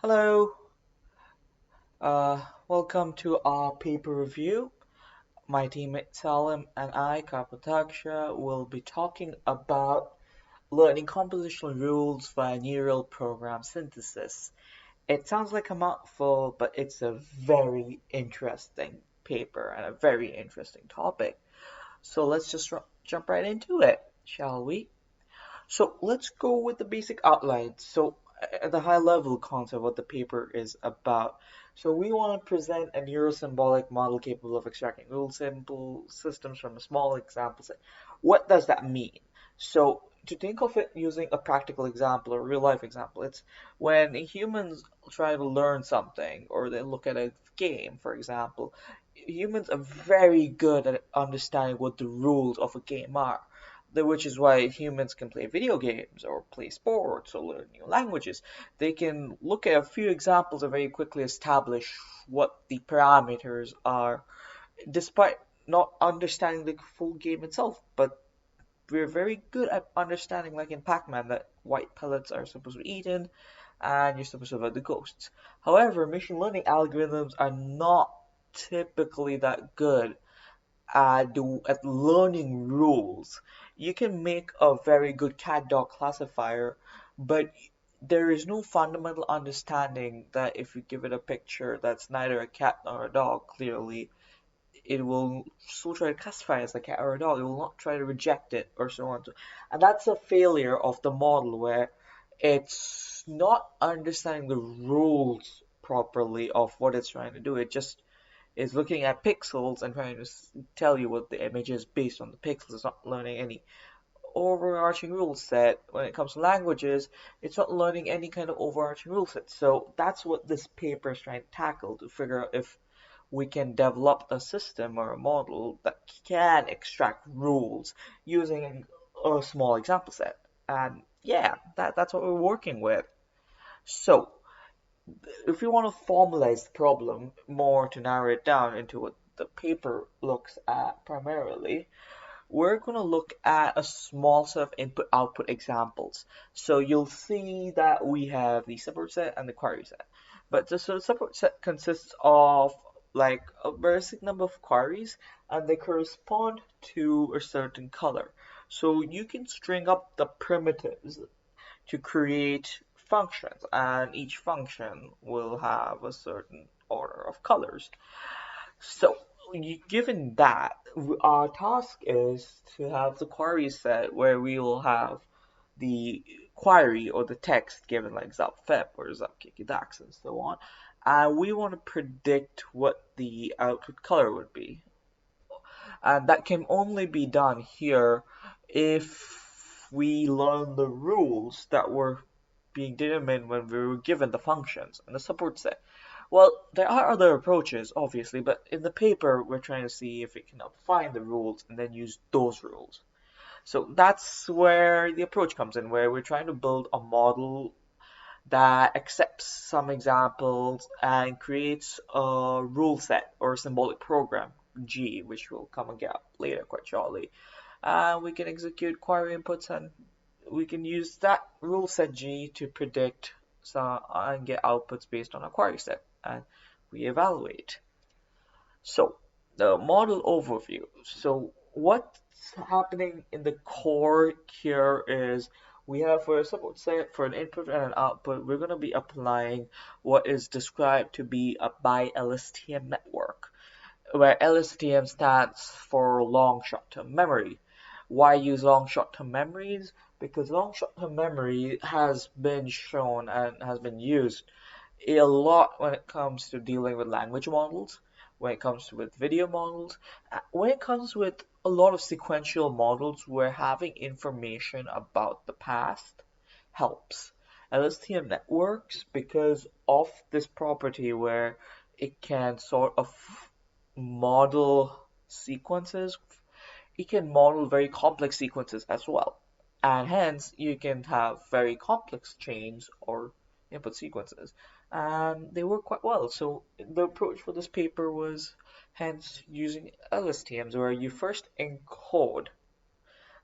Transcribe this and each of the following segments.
Hello, welcome to our paper review. My teammate Salem and I, Kapotaksha, will be talking about learning compositional rules via neural program synthesis. It sounds like a mouthful, but it's a very interesting paper and a very interesting topic. So let's just jump right into it, shall we? So let's go with the basic outlines. So at the high level concept, what the paper is about. So we want to present a neurosymbolic model capable of extracting real simple systems from a small example set. What does that mean? So to think of it using a practical example or real life example, it's when humans try to learn something or they look at a game, for example, humans are very good at understanding what the rules of a game are, which is why humans can play video games or play sports or learn new languages. They can look at a few examples and very quickly establish what the parameters are, despite not understanding the full game itself. But we're very good at understanding, like in Pac-Man, that white pellets are supposed to be eaten and you're supposed to avoid the ghosts. However, machine learning algorithms are not typically that good at learning rules. You can make a very good cat dog classifier, but there is no fundamental understanding that if you give it a picture that's neither a cat nor a dog, clearly, it will still try to classify it as a cat or a dog. It will not try to reject it or so on. And that's a failure of the model where it's not understanding the rules properly of what it's trying to do. It just is looking at pixels and trying to tell you what the image is based on the pixels. It's not learning any overarching rule set. When it comes to languages, it's not learning any kind of overarching rule set. So that's what this paper is trying to tackle, to figure out if we can develop a system or a model that can extract rules using a small example set. And yeah, that's what we're working with. So if we want to formalize the problem more to narrow it down into what the paper looks at primarily, we're going to look at a small set of input-output examples. So you'll see that we have the support set and the query set. But the support set consists of like a basic number of queries and they correspond to a certain color. So you can string up the primitives to create functions, and each function will have a certain order of colors. So, given that, our task is to have the query set where we will have the query or the text given like zapfep or zapkickydax and so on, and we want to predict what the output color would be. And that can only be done here if we learn the rules that were being determined when we were given the functions and the support set. Well, there are other approaches, obviously, but in the paper, we're trying to see if we can find the rules and then use those rules. So that's where the approach comes in, where we're trying to build a model that accepts some examples and creates a rule set or symbolic program, G, which will come again later quite shortly. We can execute query inputs and we can use that rule set G to predict and get outputs based on a query set, and we evaluate. So the model overview. So what's happening in the core here is we have for a support set for an input and an output, we're going to be applying what is described to be a bi-LSTM network, where LSTM stands for long short-term memory. Why use long short-term memories? Because long short-term memory has been shown and has been used a lot when it comes to dealing with language models, when it comes with video models, when it comes with a lot of sequential models where having information about the past helps. LSTM networks, because of this property where it can sort of model sequences, it can model very complex sequences as well. And hence, you can have very complex chains or input sequences. And they work quite well. So the approach for this paper was hence using LSTMs, where you first encode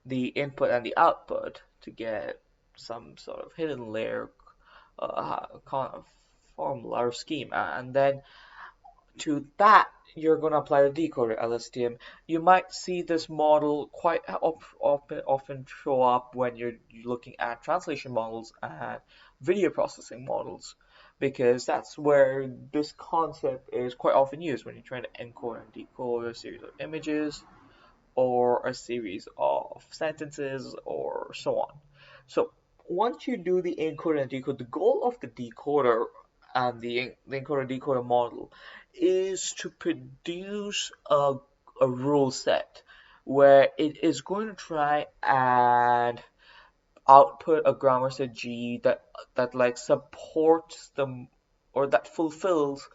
the input and the output to get some sort of hidden layer kind of formula or schema, and then to that you're going to apply the decoder LSTM. You might see this model quite often show up when you're looking at translation models and video processing models, because that's where this concept is quite often used when you're trying to encode and decode a series of images or a series of sentences or so on. So once you do the encode and decode, the goal of the decoder and the encoder decoder model is to produce a rule set where it is going to try and output a grammar set G that like supports the or that fulfills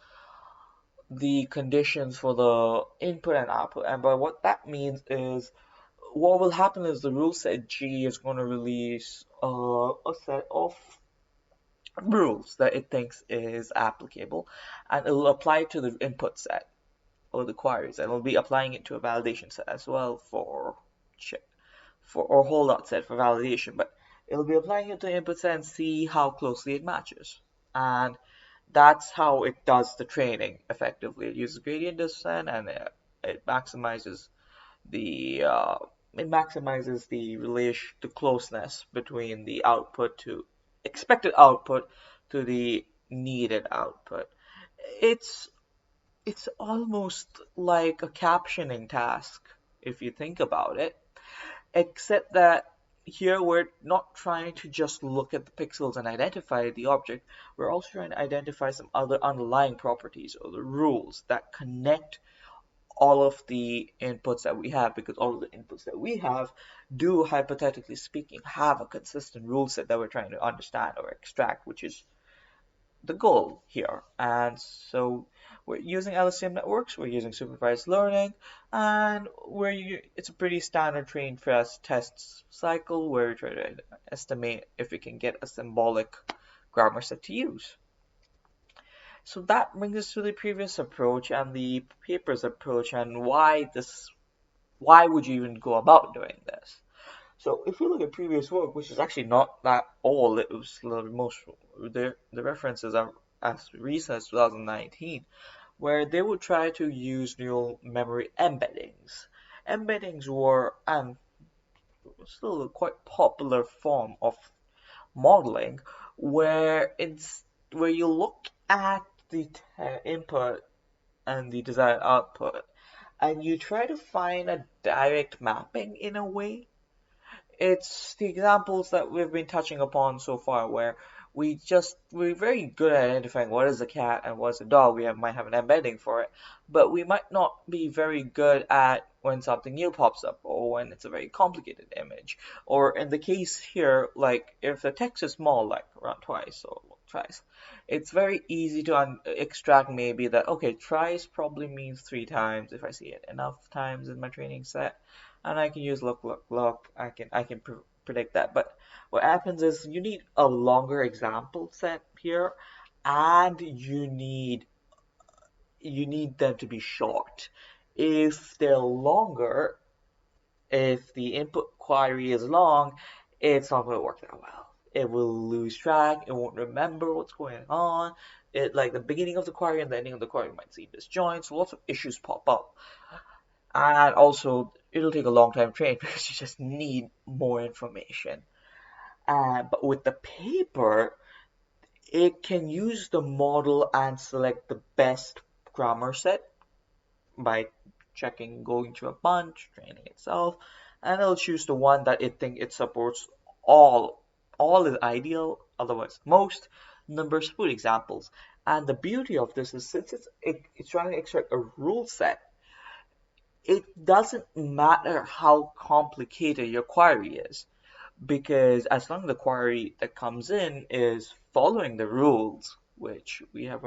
the conditions for the input and output. And by what that means is what will happen is the rule set G is going to release a set of rules that it thinks is applicable, and it will apply it to the input set or the queries, and it'll be applying it to a validation set as well for or holdout set for validation, but it'll be applying it to the input set and see how closely it matches. And that's how it does the training effectively. It uses gradient descent, and it maximizes the uh, the closeness between the output to expected output to the needed output. It's it's almost like a captioning task if you think about it, except that here we're not trying to just look at the pixels and identify the object. We're also trying to identify some other underlying properties or the rules that connect all of the inputs that we have, because all of the inputs that we have do, hypothetically speaking, have a consistent rule set that we're trying to understand or extract, which is the goal here. And so we're using LSTM networks, we're using supervised learning, and it's a pretty standard train first test cycle where we try to estimate if we can get a symbolic grammar set to use. So that brings us to the previous approach and the paper's approach, and why would you even go about doing this? So if you look at previous work, which is actually not that old, it was the references are as recent as 2019, where they would try to use neural memory embeddings. Embeddings were and still a quite popular form of modeling, where you look at the input and the desired output, and you try to find a direct mapping in a way. It's the examples that we've been touching upon so far, where we're very good at identifying what is a cat and what is a dog. Might have an embedding for it, but we might not be very good at when something new pops up or when it's a very complicated image. Or in the case here, like if the text is small, like around twice or thrice, it's very easy to extract maybe that, okay, thrice probably means 3 times if I see it enough times in my training set, and I can use look. I can predict that. But what happens is you need a longer example set here, and you need them to be short. If they're longer, if the input query is long, it's not going to work that well. It will lose track. It won't remember what's going on. It like the beginning of the query and the ending of the query might seem disjoint. So lots of issues pop up. And also, it'll take a long time to train because you just need more information. But with the paper, it can use the model and select the best grammar set by going through a bunch, training itself, and it'll choose the one that it thinks it supports all. All is ideal, otherwise most numbers food examples. And the beauty of this is since it's trying to extract a rule set, it doesn't matter how complicated your query is, because as long as the query that comes in is following the rules, which we're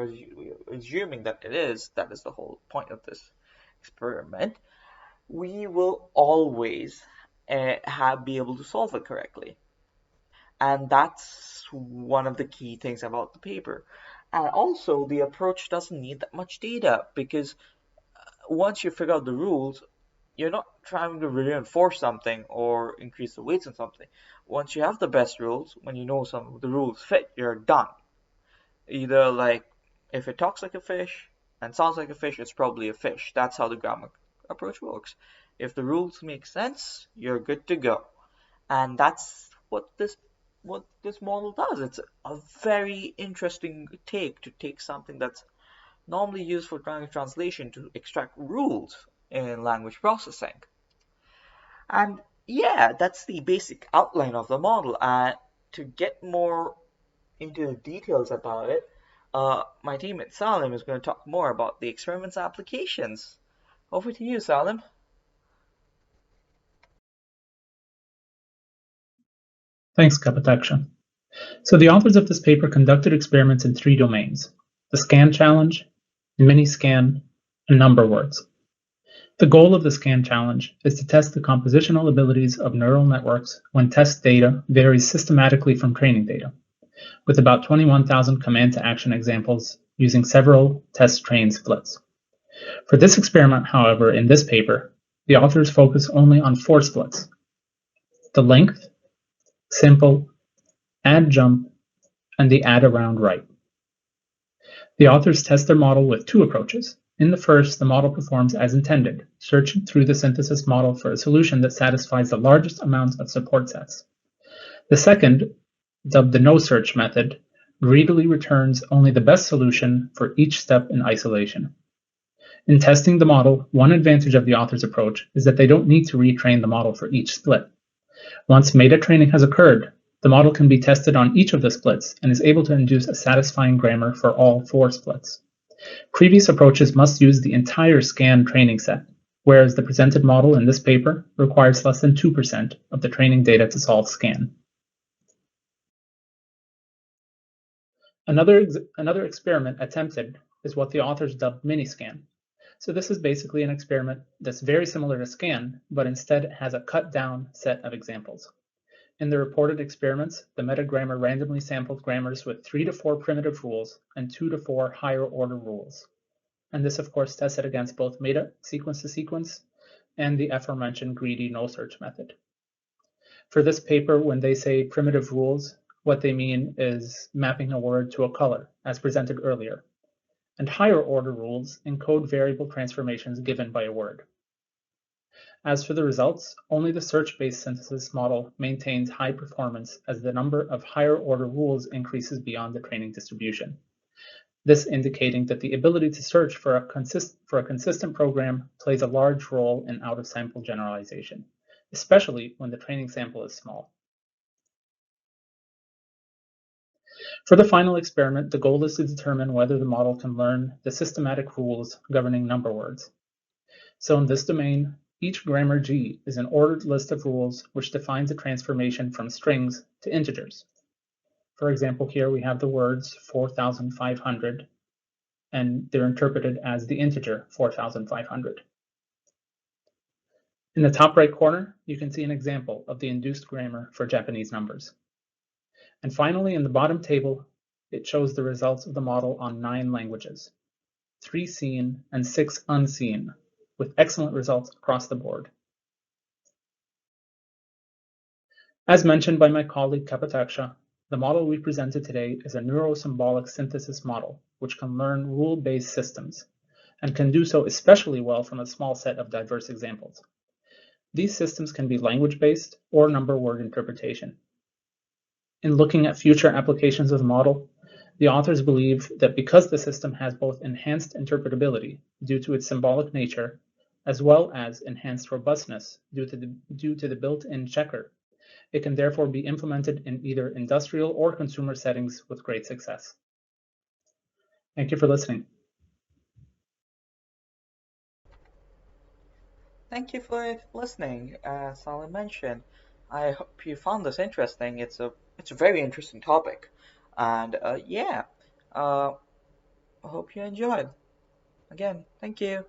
assuming that it is, that is the whole point of this experiment, we will always be able to solve it correctly. And that's one of the key things about the paper. And also, the approach doesn't need that much data, because once you figure out the rules, you're not trying to reinforce something or increase the weights on something. Once you have the best rules, when you know some of the rules fit, you're done. Either like If it talks like a fish and sounds like a fish, it's probably a fish. That's how the grammar approach works. If the rules make sense, you're good to go. And that's what this model does. It's a very interesting take to take something that's normally used for language translation to extract rules in language processing. And yeah, that's the basic outline of the model. And to get more into the details about it, my teammate Salim is going to talk more about the experiment's applications. Over to you, Salim. Thanks, Kapotaksha. So the authors of this paper conducted experiments in three domains: the scan challenge, mini-scan, and number words. The goal of the scan challenge is to test the compositional abilities of neural networks when test data varies systematically from training data, with about 21,000 command-to-action examples using several test-train splits. For this experiment, however, in this paper, the authors focus only on four splits: the length, simple, add jump, and the add around right. The authors test their model with two approaches. In the first, the model performs as intended, searching through the synthesis model for a solution that satisfies the largest amount of support sets. The second, dubbed the no-search method, greedily returns only the best solution for each step in isolation. In testing the model, one advantage of the author's approach is that they don't need to retrain the model for each split. Once meta training has occurred, the model can be tested on each of the splits and is able to induce a satisfying grammar for all four splits. Previous approaches must use the entire scan training set, whereas the presented model in this paper requires less than 2% of the training data to solve scan. Another experiment attempted is what the authors dubbed mini-scan. So this is basically an experiment that's very similar to scan, but instead has a cut-down set of examples. In the reported experiments, the metagrammar randomly sampled grammars with 3 to 4 primitive rules and 2 to 4 higher order rules. And this, of course, tested against both meta, sequence to sequence, and the aforementioned greedy no-search method. For this paper, when they say primitive rules, what they mean is mapping a word to a color, as presented earlier. And higher order rules encode variable transformations given by a word. As for the results, only the search-based synthesis model maintains high performance as the number of higher order rules increases beyond the training distribution. This indicating that the ability to search for a consistent program plays a large role in out-of-sample generalization, especially when the training sample is small. For the final experiment, the goal is to determine whether the model can learn the systematic rules governing number words. So in this domain, each grammar G is an ordered list of rules which defines a transformation from strings to integers. For example, here we have the words 4,500, and they're interpreted as the integer 4,500. In the top right corner, you can see an example of the induced grammar for Japanese numbers. And finally, in the bottom table, it shows the results of the model on 9 languages, 3 seen and 6 unseen, with excellent results across the board. As mentioned by my colleague Kapotaksha, the model we presented today is a neurosymbolic synthesis model, which can learn rule-based systems, and can do so especially well from a small set of diverse examples. These systems can be language-based or number word interpretation. In looking at future applications of the model, the authors believe that because the system has both enhanced interpretability due to its symbolic nature, as well as enhanced robustness due to the built-in checker, it can therefore be implemented in either industrial or consumer settings with great success. Thank you for listening. Thank you for listening. As Salim mentioned, I hope you found this interesting. It's a very interesting topic, and yeah, I hope you enjoyed. Again, thank you.